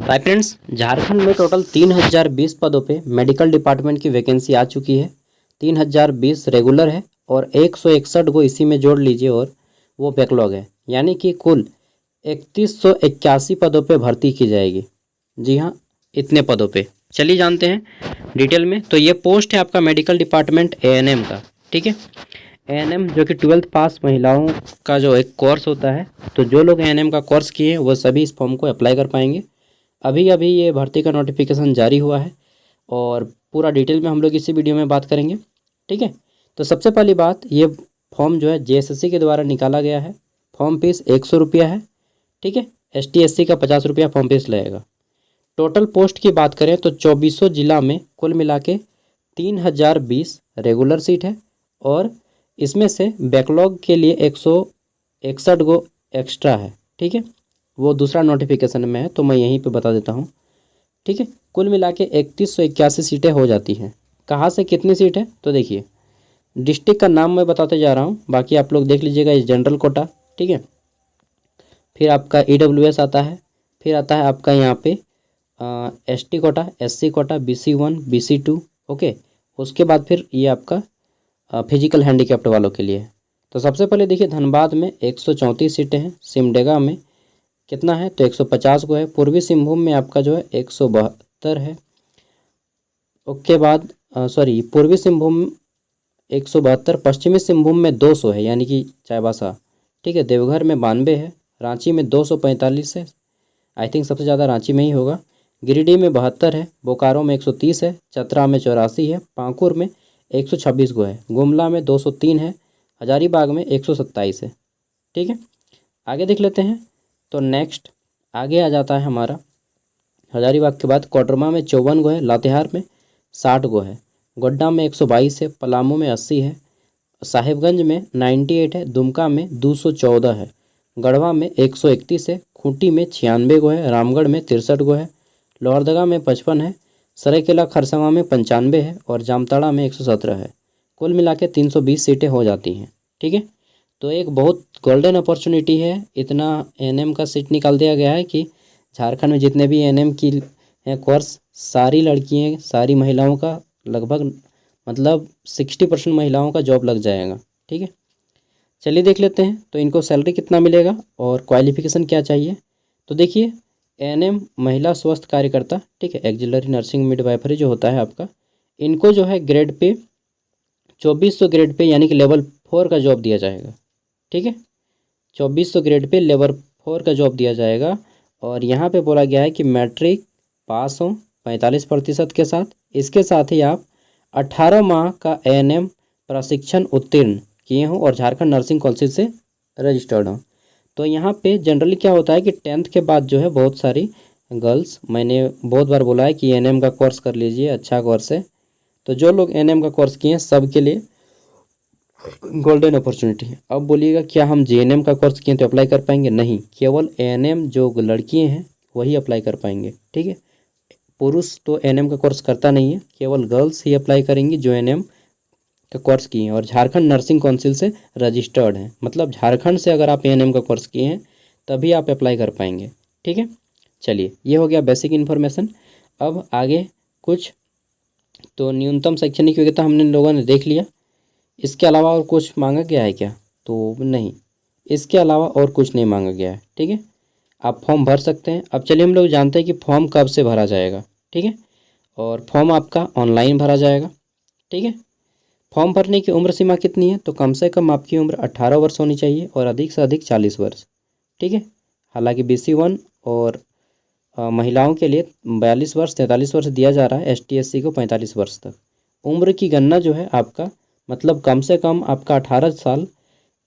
Hi friends, Jharkhand में total 3020 पदों पे मेडिकल डिपार्टमेंट की वैकेंसी आ चुकी है। 3020 रेगुलर है और 161 को इसी में जोड़ लीजिए और वो बैकलॉग है, यानी कि कुल 3181 पदों पे भर्ती की जाएगी। जी हाँ, इतने पदों पे। चलिए जानते हैं डिटेल में। तो ये पोस्ट है आपका मेडिकल डिपार्टमेंट एएनएम का। ठीक है, एएनएम जो कि 12th पास महिलाओं का जो एक कोर्स होता है। तो जो लोग एएनएम का कोर्स किए वो सभी इस फॉर्म को अप्लाई कर पाएंगे। अभी अभी ये भर्ती का नोटिफिकेशन जारी हुआ है और पूरा डिटेल में हम लोग इसी वीडियो में बात करेंगे। ठीक है, तो सबसे पहली बात, ये फॉर्म जो है जेएसएससी के द्वारा निकाला गया है। फॉर्म फीस 100 रुपया है। ठीक है, एसटी एससी का 50 रुपया फॉर्म फीस लगेगा। टोटल पोस्ट की बात करें तो 2400 जिला में कुल मिला के 3020 रेगुलर सीट है और इसमें से बैकलॉग के लिए 161 गो एक्स्ट्रा है। ठीक है, वो दूसरा नोटिफिकेशन में है तो मैं यहीं पे बता देता हूँ। ठीक है, कुल मिला के 3181 सीटें हो जाती हैं। कहाँ से कितनी सीट है तो देखिए, डिस्ट्रिक्ट का नाम मैं बताते जा रहा हूँ, बाकी आप लोग देख लीजिएगा। ये जनरल कोटा, ठीक है, फिर आपका ईडब्ल्यूएस आता है, फिर आता है आपका यहाँ पे ST quota, SC quota, BC1, BC2। Okay, उसके बाद फिर ये आपका फिजिकल हैंडीकैप्ड वालों के लिए है। तो सबसे पहले देखिए, धनबाद में 134 सीटें हैं, सिमडेगा में कितना है तो 150 को है, पूर्वी सिंहभूम में आपका जो है 172 है। उसके बाद पूर्वी सिंहभूम 172, पश्चिमी सिंहभूम में 200 है, यानी कि चाईबासा। ठीक है, देवघर में 92 है, रांची में 245 है, आई थिंक सबसे ज़्यादा रांची में ही होगा। गिरिडीह में 72 है, बोकारो में 130 है, चतरा में 84 है, पाकुड़ में 126 को है, गुमला में 203 है, हजारीबाग में 127 है। ठीक है, आगे देख लेते हैं। तो नेक्स्ट आगे आ जाता है हमारा, हजारीबाग के बाद कोडरमा में 54 गो है, लातेहार में 60 गो है, गोड्डा में 122 है, पलामू में 80 है, साहिबगंज में 98 है, दुमका में 214 है, गढ़वा में 131 है, खूंटी में 96 गो है, रामगढ़ में 63 गो है, लोहरदगा में 55 है, सरायकेला खरसावां में 95 है और जामताड़ा में 117 है। कुल मिला के 320 सीटें हो जाती हैं। ठीक है, तो एक बहुत गोल्डन अपॉर्चुनिटी है। इतना एएनएम का सीट निकाल दिया गया है कि झारखंड में जितने भी एएनएम की हैं कोर्स, सारी लड़कियाँ, सारी महिलाओं का लगभग मतलब 60% महिलाओं का जॉब लग जाएगा। ठीक है, चलिए देख लेते हैं तो इनको सैलरी कितना मिलेगा और क्वालिफिकेशन क्या चाहिए। तो देखिए, एएनएम महिला स्वास्थ्य कार्यकर्ता, ठीक है, एक्जिलरी नर्सिंग मिडवाइफरी जो होता है आपका, इनको जो है ग्रेड पे 2400 ग्रेड पे यानी कि लेवल 4 का जॉब दिया जाएगा। ठीक है, 2400 ग्रेड पे लेवल 4 का जॉब दिया जाएगा। और यहाँ पे बोला गया है कि मैट्रिक पास हो 45% के साथ, इसके साथ ही आप 18 माह का एएनएम प्रशिक्षण उत्तीर्ण किए हों और झारखंड नर्सिंग काउंसिल से रजिस्टर्ड हों। तो यहाँ पे जनरली क्या होता है कि 10th के बाद जो है बहुत सारी गर्ल्स, मैंने बहुत बार बोला है कि एएनएम का कोर्स कर लीजिए, अच्छा कोर्स है। तो जो लोग एएनएम का कोर्स किए हैं सब के लिए गोल्डन अपॉर्चुनिटी है। अब बोलिएगा क्या हम जीएनएम का कोर्स किए तो अप्लाई कर पाएंगे? नहीं, केवल एएनएम जो लड़कियां हैं वही अप्लाई कर पाएंगे। ठीक है, पुरुष तो एएनएम का कोर्स करता नहीं है, केवल गर्ल्स ही अप्लाई करेंगी जो एएनएम का कोर्स किए हैं और झारखंड नर्सिंग काउंसिल से रजिस्टर्ड हैं। मतलब झारखंड से अगर आप एएनएम का कोर्स किए हैं तभी आप अप्लाई कर पाएंगे। ठीक है, चलिए ये हो गया बेसिक इन्फॉर्मेशन। अब आगे कुछ, तो न्यूनतम शैक्षणिक योग्यता हमने लोगों ने देख लिया। इसके अलावा और कुछ मांगा गया है क्या? तो नहीं, इसके अलावा और कुछ नहीं मांगा गया है। ठीक है, आप फॉर्म भर सकते हैं। अब चलिए हम लोग जानते हैं कि फॉर्म कब से भरा जाएगा। ठीक है, और फॉर्म आपका ऑनलाइन भरा जाएगा। ठीक है, फॉर्म भरने की उम्र सीमा कितनी है? तो कम से कम आपकी उम्र 18 वर्ष होनी चाहिए और अधिक से अधिक 40 वर्ष। ठीक है, हालांकि BC1 और महिलाओं के लिए 42 वर्ष 43 वर्ष दिया जा रहा है, ST SC को 45 वर्ष तक। उम्र की गणना जो है आपका, मतलब कम से कम आपका 18 साल,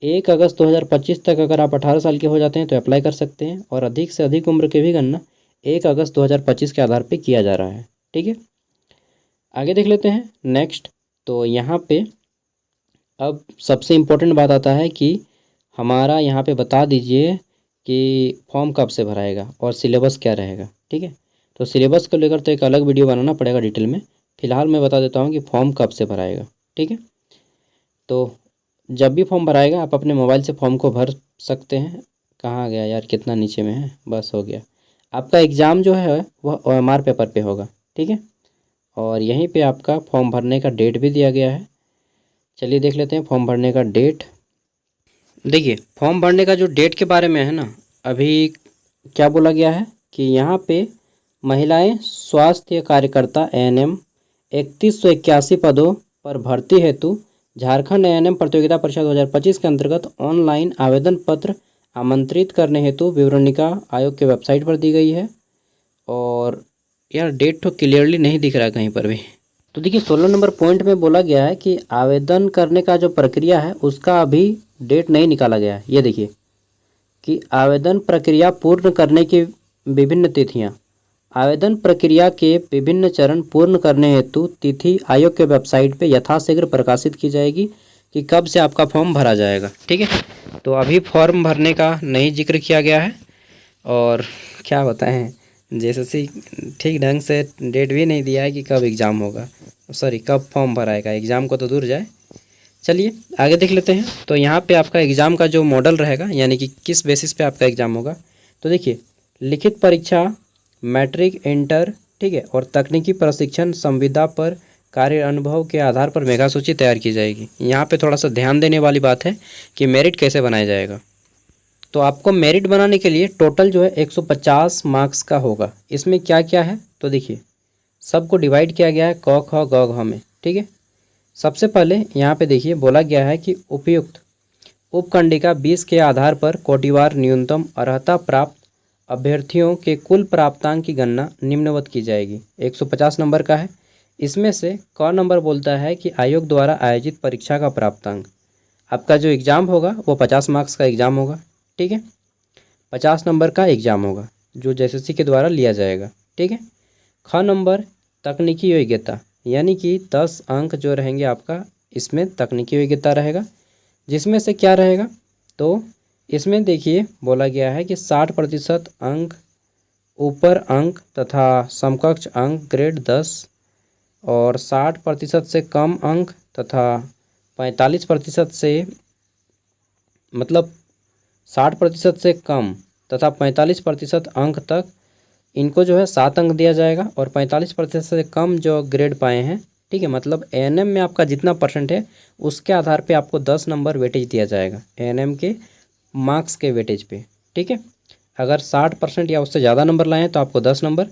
1 अगस्त 2025 तक अगर आप 18 साल के हो जाते हैं तो अप्लाई कर सकते हैं, और अधिक से अधिक उम्र की भी गणना 1 अगस्त 2025 के आधार पे किया जा रहा है। ठीक है, आगे देख लेते हैं नेक्स्ट। तो यहाँ पे अब सबसे इम्पोर्टेंट बात आता है कि हमारा यहाँ पे बता दीजिए कि फॉर्म कब से भराएगा और सिलेबस क्या रहेगा। ठीक है, तो सिलेबस को लेकर तो एक अलग वीडियो बनाना पड़ेगा डिटेल में। फिलहाल मैं बता देता हूँ कि फॉर्म कब से भराएगा। ठीक है, तो जब भी फॉर्म भराएगा आप अपने मोबाइल से फॉर्म को भर सकते हैं। कहाँ गया यार, कितना नीचे में है, बस हो गया। आपका एग्ज़ाम जो है वह OMR पेपर पे होगा, ठीक है। और यहीं पे आपका फॉर्म भरने का डेट भी दिया गया है। चलिए देख लेते हैं फॉर्म भरने का डेट। देखिए फॉर्म भरने का जो डेट के बारे में है ना, अभी क्या बोला गया है कि यहाँ पे महिलाएं स्वास्थ्य कार्यकर्ता ANM 3181 पदों पर भर्ती हेतु झारखंड ANM प्रतियोगिता परीक्षा 2025 के अंतर्गत ऑनलाइन आवेदन पत्र आमंत्रित करने हेतु विवरणिका आयोग के वेबसाइट पर दी गई है। और यार डेट तो क्लियरली नहीं दिख रहा है कहीं पर भी। तो देखिए 16 नंबर पॉइंट में बोला गया है कि आवेदन करने का जो प्रक्रिया है उसका अभी डेट नहीं निकाला गया है। ये देखिए कि आवेदन प्रक्रिया पूर्ण करने की विभिन्न तिथियाँ। आवेदन प्रक्रिया के विभिन्न चरण पूर्ण करने हेतु तिथि आयोग के वेबसाइट पे यथाशीघ्र प्रकाशित की जाएगी कि कब से आपका फॉर्म भरा जाएगा, ठीक है। तो अभी फॉर्म भरने का नहीं जिक्र किया गया है। और क्या बताएं, जैसे ठीक ढंग से डेट भी नहीं दिया है कि कब एग्ज़ाम होगा, सॉरी कब फॉर्म भराएगा। एग्ज़ाम को तो दूर जाए। चलिए आगे देख लेते हैं। तो यहाँ पे आपका एग्ज़ाम का जो मॉडल रहेगा, यानी कि किस बेसिस पे आपका एग्ज़ाम होगा, तो देखिए लिखित परीक्षा, मैट्रिक, इंटर, ठीक है, और तकनीकी प्रशिक्षण संविदा पर कार्य अनुभव के आधार पर मेगा सूची तैयार की जाएगी। यहाँ पे थोड़ा सा ध्यान देने वाली बात है कि मेरिट कैसे बनाया जाएगा। तो आपको मेरिट बनाने के लिए टोटल जो है 150 मार्क्स का होगा। इसमें क्या क्या है तो देखिए सबको डिवाइड किया गया है क ख ग घ में, ठीक है। सबसे पहले यहाँ पे देखिए बोला गया है कि उपयुक्त उपखंडिका 20 के आधार पर कोटिवार न्यूनतम अर्हता प्राप्त अभ्यर्थियों के कुल प्राप्तांक की गणना निम्नवत की जाएगी। 150 नंबर का है। इसमें से क नंबर बोलता है कि आयोग द्वारा आयोजित परीक्षा का प्राप्तांक। आपका जो एग्ज़ाम होगा वो 50 मार्क्स का एग्ज़ाम होगा, ठीक है। 50 नंबर का एग्ज़ाम होगा जो JSSC के द्वारा लिया जाएगा, ठीक है। ख नंबर तकनीकी योग्यता, यानी कि 10 अंक जो रहेंगे आपका इसमें तकनीकी योग्यता रहेगा, जिसमें से क्या रहेगा तो इसमें देखिए बोला गया है कि 60% अंक ऊपर अंक तथा समकक्ष अंक ग्रेड 10 और 60% से कम अंक तथा 45% से मतलब 60% से कम तथा 45% अंक तक इनको जो है 7 अंक दिया जाएगा। और 45% से कम जो ग्रेड पाए हैं, ठीक है, मतलब ANM में आपका जितना परसेंट है उसके आधार पे आपको 10 नंबर वेटेज दिया जाएगा ANM के मार्क्स के वेटेज पे, ठीक है। अगर 60% या उससे ज़्यादा नंबर लाए हैं तो आपको 10 नंबर,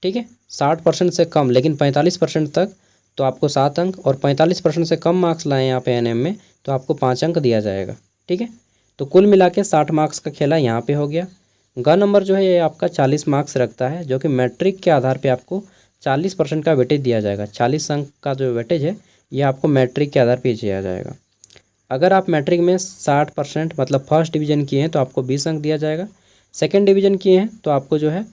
ठीक है। 60% से कम लेकिन 45% तक तो आपको 7 अंक, और 45% से कम मार्क्स लाए हैं आप ANM में तो आपको 5 अंक दिया जाएगा, ठीक है। तो कुल मिला के 60 मार्क्स का खेला यहाँ पे हो गया। ग नंबर जो है ये आपका 40 मार्क्स रखता है, जो कि मैट्रिक के आधार पे आपको 40% का वेटेज दिया जाएगा। 40 अंक का जो वेटेज है ये आपको मैट्रिक के आधार पे दिया जाएगा। अगर आप मैट्रिक में 60% मतलब फर्स्ट डिवीज़न किए हैं तो आपको 20 अंक दिया जाएगा। सेकेंड डिवीज़न किए हैं तो आपको जो है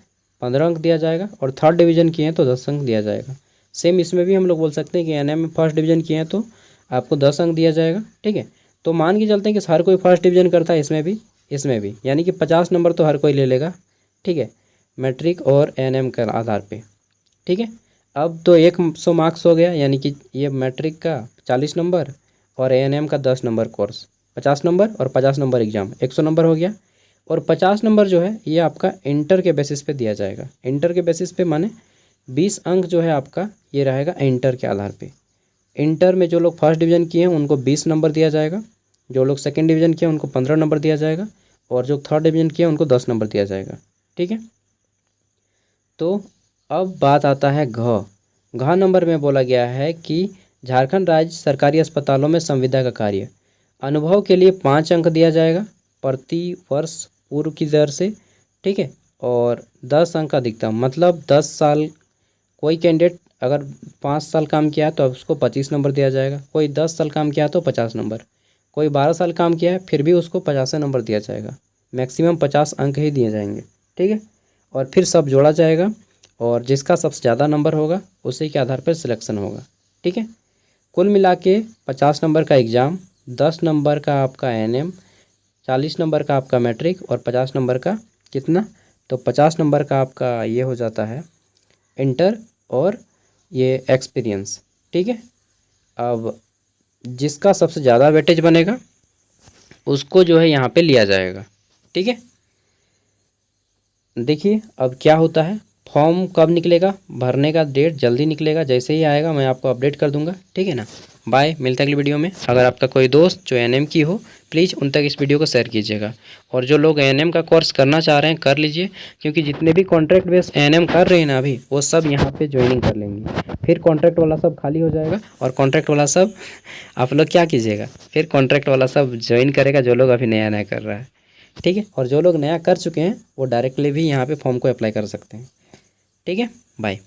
15 अंक दिया जाएगा, और थर्ड डिवीज़न किए हैं तो 10 अंक दिया जाएगा। सेम इसमें भी हम लोग बोल सकते हैं कि ANM में फर्स्ट डिवीज़न किए हैं तो आपको 10 अंक दिया जाएगा, ठीक है। तो मान के चलते हैं कि हर कोई फर्स्ट डिवीज़न करता है इसमें भी यानी कि 50 नंबर तो हर कोई ले लेगा, ठीक है, मैट्रिक और ANM के आधार पे, ठीक है। अब तो 100 मार्क्स हो गया, यानी कि ये मैट्रिक का 40 नंबर और ANM का 10 नंबर कोर्स 50 नंबर और 50 नंबर एग्ज़ाम 100 नंबर हो गया। और 50 नंबर जो है ये आपका इंटर के बेसिस पे दिया जाएगा। इंटर के बेसिस पे माने 20 अंक जो है आपका ये रहेगा इंटर के आधार पे। इंटर में जो लोग फर्स्ट डिवीज़न किए हैं उनको 20 नंबर दिया जाएगा, जो लोग सेकंड डिवीज़न किए उनको 15 नंबर दिया जाएगा, और जो थर्ड डिवीज़न किए उनको 10 नंबर दिया जाएगा, ठीक है। तो अब बात आता है घ नंबर में बोला गया है कि झारखंड राज्य सरकारी अस्पतालों में संविदा का कार्य अनुभव के लिए 5 अंक दिया जाएगा प्रति वर्ष पूर्व की दर से, ठीक है। और 10 अंक अधिकतम मतलब 10 साल कोई कैंडिडेट अगर 5 साल काम किया तो उसको 25 नंबर दिया जाएगा, कोई 10 साल काम किया तो 50 नंबर, कोई 12 साल काम किया है फिर भी उसको 50 नंबर दिया जाएगा। मैक्सिमम 50 अंक ही दिए जाएंगे, ठीक है। और फिर सब जोड़ा जाएगा और जिसका सबसे ज़्यादा नंबर होगा उसी के आधार पर सिलेक्शन होगा, ठीक है। कुल मिला के 50 नंबर का एग्ज़ाम, 10 नंबर का आपका ANM, 40 नंबर का आपका मैट्रिक और 50 नंबर का कितना तो 50 नंबर का आपका ये हो जाता है इंटर और ये एक्सपीरियंस, ठीक है। अब जिसका सबसे ज़्यादा वेटेज बनेगा उसको जो है यहाँ पे लिया जाएगा, ठीक है। देखिए अब क्या होता है, फॉर्म कब निकलेगा, भरने का डेट जल्दी निकलेगा, जैसे ही आएगा मैं आपको अपडेट कर दूंगा, ठीक है ना। बाय, मिलता है अगली वीडियो में। अगर आपका कोई दोस्त जो एएनएम की हो प्लीज़ उन तक इस वीडियो को शेयर कीजिएगा, और जो लोग एएनएम का कोर्स करना चाह रहे हैं कर लीजिए, क्योंकि जितने भी कॉन्ट्रैक्ट बेस एएनएम कर रहे हैं ना अभी, वो सब यहाँ पे ज्वाइनिंग कर लेंगे। फिर कॉन्ट्रैक्ट वाला सब खाली हो जाएगा, और कॉन्ट्रैक्ट वाला सब आप लोग क्या कीजिएगा, फिर कॉन्ट्रैक्ट वाला सब ज्वाइन करेगा जो लोग अभी नया नया कर रहा है, ठीक है। और जो लोग नया कर चुके हैं वो डायरेक्टली भी यहाँ पे फॉर्म को अप्लाई कर सकते हैं, ठीक है। बाय।